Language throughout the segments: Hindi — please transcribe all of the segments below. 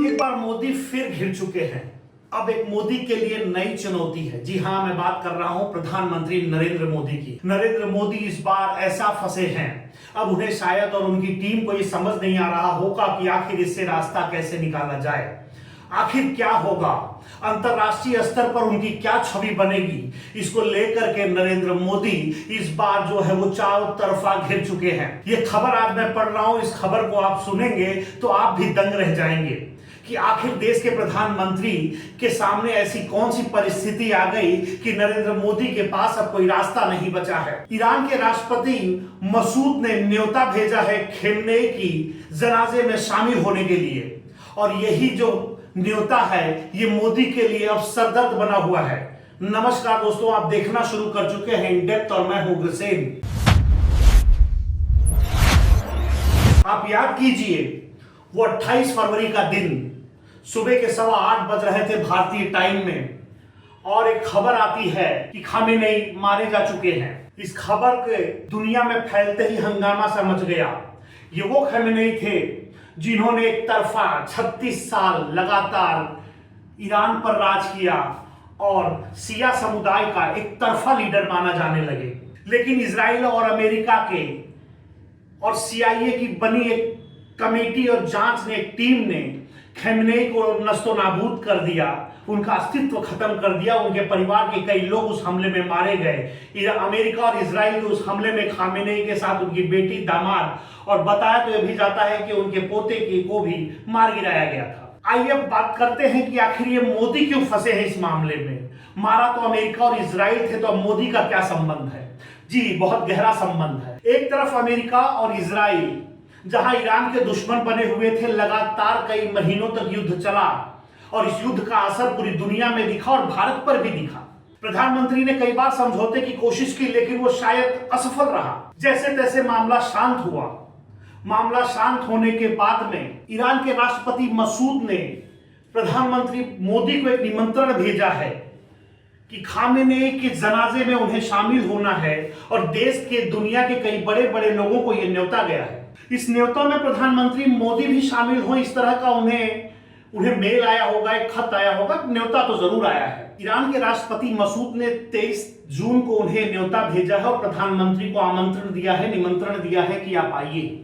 एक बार मोदी फिर घिर चुके हैं। अब एक मोदी के लिए नई चुनौती है। जी हां, मैं बात कर रहा हूं प्रधानमंत्री नरेंद्र मोदी की। नरेंद्र मोदी इस बार ऐसा फंसे हैं, अब उन्हें शायद और उनकी टीम को ये समझ नहीं आ रहा होगा कि आखिर इससे रास्ता कैसे निकाला जाए। आखिर क्या होगा, अंतरराष्ट्रीय स्तर पर उनकी क्या छवि बनेगी, इसको लेकर के नरेंद्र मोदी इस बार जो है वो चारों तरफा घिर चुके हैं। ये खबर आज मैं पढ़ रहा हूं, इस खबर को आप सुनेंगे तो आप भी दंग रह जाएंगे कि आखिर देश के प्रधानमंत्री के सामने ऐसी कौन सी परिस्थिति आ गई कि नरेंद्र मोदी के पास अब कोई रास्ता नहीं बचा है। ईरान के राष्ट्रपति मसूद ने न्योता भेजा है खेमनेई की जनाजे में शामिल होने के लिए, और यही जो न्योता है ये मोदी के लिए अब सरदर्द बना हुआ है। नमस्कार दोस्तों, आप देखना शुरू कर चुके हैं इन डेप्थ और मैं हूं गुरसेन। आप याद कीजिए वो 28 फरवरी का दिन सुबह के 8:15 बज रहे थे भारतीय टाइम में, और एक खबर आती है कि खामेनेई मारे जा चुके हैं। इस खबर के दुनिया में फैलते ही हंगामा सा मच गया। ये वो खामेनेई थे जिन्होंने एक तरफा 36 साल लगातार ईरान पर राज किया और शिया समुदाय का एक तरफा लीडर माना जाने लगे। लेकिन इजराइल और अमेरिका के और CIA की बनी एक कमेटी और जांच ने, एक टीम ने खामेनेई को नस्तो नाबूद कर दिया, उनका अस्तित्व खत्म कर दिया। उनके परिवार के कई लोग उस हमले में मारे गए। अमेरिका और इजराइल के उस हमले में खामेनेई के साथ उनकी बेटी, दामाद और बताया तो यह भी जाता है कि उनके पोते को भी मार गिराया गया था। आइए अब बात करते हैं कि आखिर ये मोदी क्यों फंसे हैं इस मामले में। मारा तो अमेरिका और इजराइल थे, तो अब मोदी का क्या संबंध है? जी बहुत गहरा संबंध है। एक तरफ अमेरिका और इजराइल जहां ईरान के दुश्मन बने हुए थे, लगातार कई महीनों तक युद्ध चला और इस युद्ध का असर पूरी दुनिया में दिखा और भारत पर भी दिखा। प्रधानमंत्री ने कई बार समझौते की कोशिश की, लेकिन वो शायद असफल रहा। जैसे तैसे मामला शांत हुआ। मामला शांत होने के बाद में ईरान के राष्ट्रपति मसूद ने प्रधानमंत्री मोदी को एक निमंत्रण भेजा है कि खामेनेई के जनाजे में उन्हें शामिल होना है, और देश के, दुनिया के कई बड़े बड़े लोगों को यह न्योता गया है। इस न्योता में प्रधानमंत्री मोदी भी शामिल हो, इस तरह का उन्हें मेल आया होगा, एक खत आया होगा, न्योता तो जरूर आया है। ईरान के राष्ट्रपति मसूद ने 23 जून को उन्हें न्योता भेजा है और प्रधानमंत्री को आमंत्रण दिया है, निमंत्रण दिया है कि आप आइए,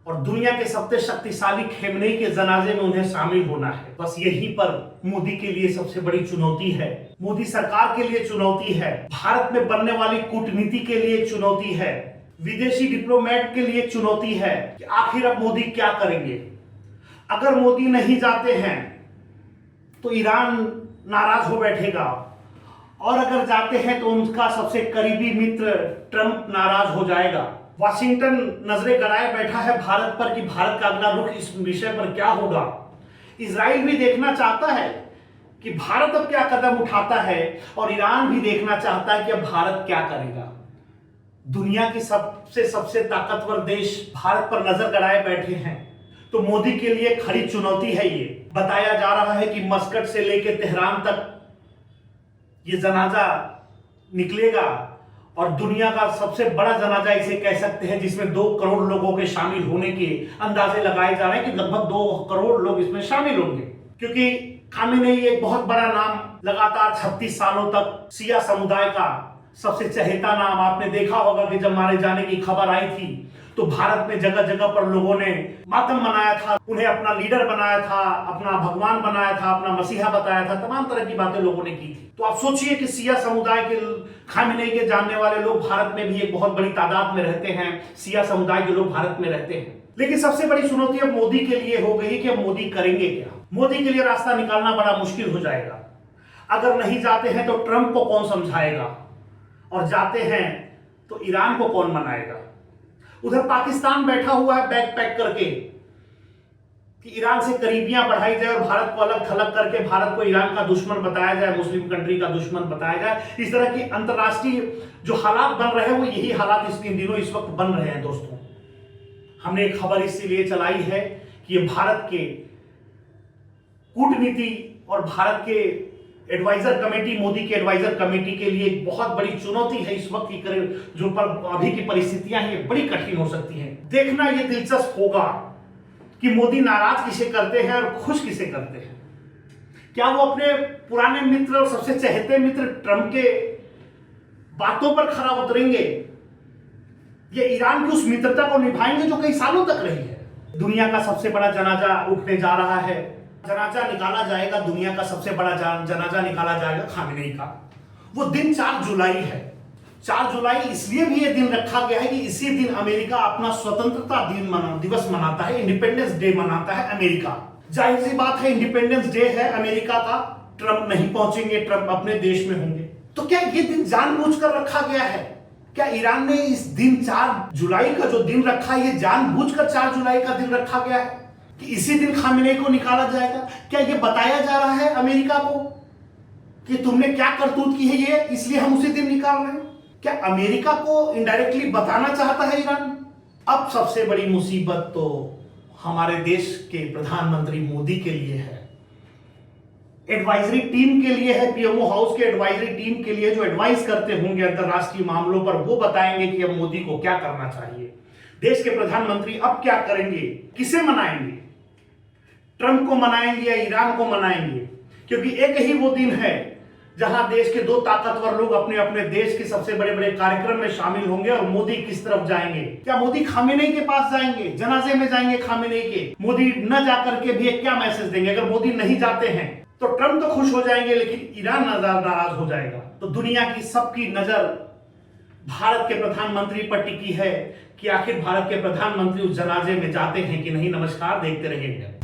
और दुनिया के सबसे शक्तिशाली खामेनेई के जनाजे में उन्हें शामिल होना है। बस यहीं पर मोदी के लिए सबसे बड़ी चुनौती है, मोदी सरकार के लिए चुनौती है, भारत में बनने वाली कूटनीति के लिए एक चुनौती है, विदेशी डिप्लोमेट के लिए चुनौती है कि आखिर अब मोदी क्या करेंगे। अगर मोदी नहीं जाते हैं तो ईरान नाराज हो बैठेगा, और अगर जाते हैं तो उनका सबसे करीबी मित्र ट्रंप नाराज हो जाएगा। वाशिंगटन नजरें गड़ाए बैठा है भारत पर कि भारत का अगला रुख इस विषय पर क्या होगा। इजराइल भी देखना चाहता है कि भारत अब क्या कदम उठाता है, और ईरान भी देखना चाहता है कि अब भारत क्या करेगा। दुनिया के सबसे ताकतवर देश भारत पर नजर गड़ाए बैठे हैं, तो मोदी के लिए खड़ी चुनौती है। ये बताया जा रहा है कि मस्कट से लेकर तेहरान तक ये जनाजा निकलेगा, और दुनिया का सबसे बड़ा जनाजा इसे कह सकते हैं, जिसमें 2 करोड़ लोगों के शामिल होने के अंदाजे लगाए जा रहे हैं कि लगभग 2 करोड़ लोग इसमें शामिल होंगे। क्योंकि खामेनेई एक बहुत बड़ा नाम, लगातार 36 सालों तक शिया समुदाय का सबसे चहेता नाम। आपने देखा होगा कि जब मारे जाने की खबर आई थी तो भारत में जगह जगह पर लोगों ने मातम मनाया था, उन्हें अपना लीडर बनाया था, अपना भगवान बनाया था, अपना मसीहा बताया था, तमाम तरह की बातें लोगों ने की थी। तो आप सोचिए कि शिया समुदाय के, खामेनेई के जानने वाले लोग भारत में भी एक बहुत बड़ी तादाद में रहते हैं, शिया समुदाय के लोग भारत में रहते हैं। लेकिन सबसे बड़ी चुनौती अब मोदी के लिए हो गई कि अब मोदी करेंगे क्या। मोदी के लिए रास्ता निकालना बड़ा मुश्किल हो जाएगा। अगर नहीं जाते हैं तो ट्रंप को कौन समझाएगा, और जाते हैं तो ईरान को कौन मनाएगा। उधर पाकिस्तान बैठा हुआ है बैग पैक करके कि ईरान से करीबियां बढ़ाई जाए और भारत को अलग थलग करके भारत को ईरान का दुश्मन बताया जाए, मुस्लिम कंट्री का दुश्मन बताया जाए। इस तरह की अंतरराष्ट्रीय जो हालात बन रहे हैं वो यही हालात इन दिनों इस वक्त बन रहे हैं। दोस्तों, हमने एक खबर इसीलिए चलाई है कि ये भारत के कूटनीति और भारत के एडवाइजर कमेटी, मोदी की एडवाइजर कमेटी के लिए एक बहुत बड़ी चुनौती है इस वक्त की अभी की परिस्थितियां हैं, ये बड़ी कठिन हो सकती हैं। देखना ये दिलचस्प होगा कि मोदी नाराज किसे करते हैं और खुश किसे करते हैं। क्या वो अपने पुराने मित्र और सबसे चहेते मित्र ट्रंप के बातों पर खरा उतरेंगे, ये ईरान की उस मित्रता को निभाएंगे जो कई सालों तक रही है। दुनिया का सबसे बड़ा जनाजा उठने जा रहा है, जनाजा निकाला जाएगा, दुनिया का सबसे बड़ा जनाजा निकाला जाएगा खामेनेई का। वो दिन 4 जुलाई है। 4 जुलाई इसलिए भी ये दिन रखा गया है कि इसी दिन अमेरिका अपना स्वतंत्रता दिवस मनाता है, इंडिपेंडेंस डे मनाता है अमेरिका। जाहिर सी बात है, इंडिपेंडेंस डे है अमेरिका का, ट्रंप नहीं पहुंचेंगे, ट्रंप अपने देश में होंगे। तो क्या ये दिन जानबूझकर रखा गया है? क्या ईरान ने इस दिन 4 जुलाई का जो दिन रखा है, ये जानबूझकर 4 जुलाई का दिन रखा गया है कि इसी दिन खामेनेई को निकाला जाएगा? क्या ये बताया जा रहा है अमेरिका को कि तुमने क्या करतूत की है, ये इसलिए हम उसी दिन निकाल रहे हैं? क्या अमेरिका को इनडायरेक्टली बताना चाहता है ईरान? अब सबसे बड़ी मुसीबत तो हमारे देश के प्रधानमंत्री मोदी के लिए है, एडवाइजरी टीम के लिए है, पीएमओ हाउस के एडवाइजरी टीम के लिए, जो एडवाइस करते होंगे अंतरराष्ट्रीय मामलों पर, वो बताएंगे कि अब मोदी को क्या करना चाहिए। देश के प्रधानमंत्री अब क्या करेंगे, किसे मनाएंगे, ट्रंप को मनाएंगे या ईरान को मनाएंगे? क्योंकि एक ही वो दिन है जहां देश के 2 ताकतवर लोग अपने अपने देश के सबसे बड़े बड़े कार्यक्रम में शामिल होंगे। और मोदी किस तरफ जाएंगे? क्या मोदी खामेनेई के पास जाएंगे, जनाजे में जाएंगे खामेनेई के? मोदी न जाकर के भी एक क्या मैसेज देंगे? अगर मोदी नहीं जाते हैं तो ट्रंप तो खुश हो जाएंगे, लेकिन ईरान नाराज हो जाएगा। तो दुनिया की सबकी नजर भारत के प्रधानमंत्री पर टिकी है कि आखिर भारत के प्रधानमंत्री उस जनाजे में जाते हैं कि नहीं। नमस्कार, देखते रहिए।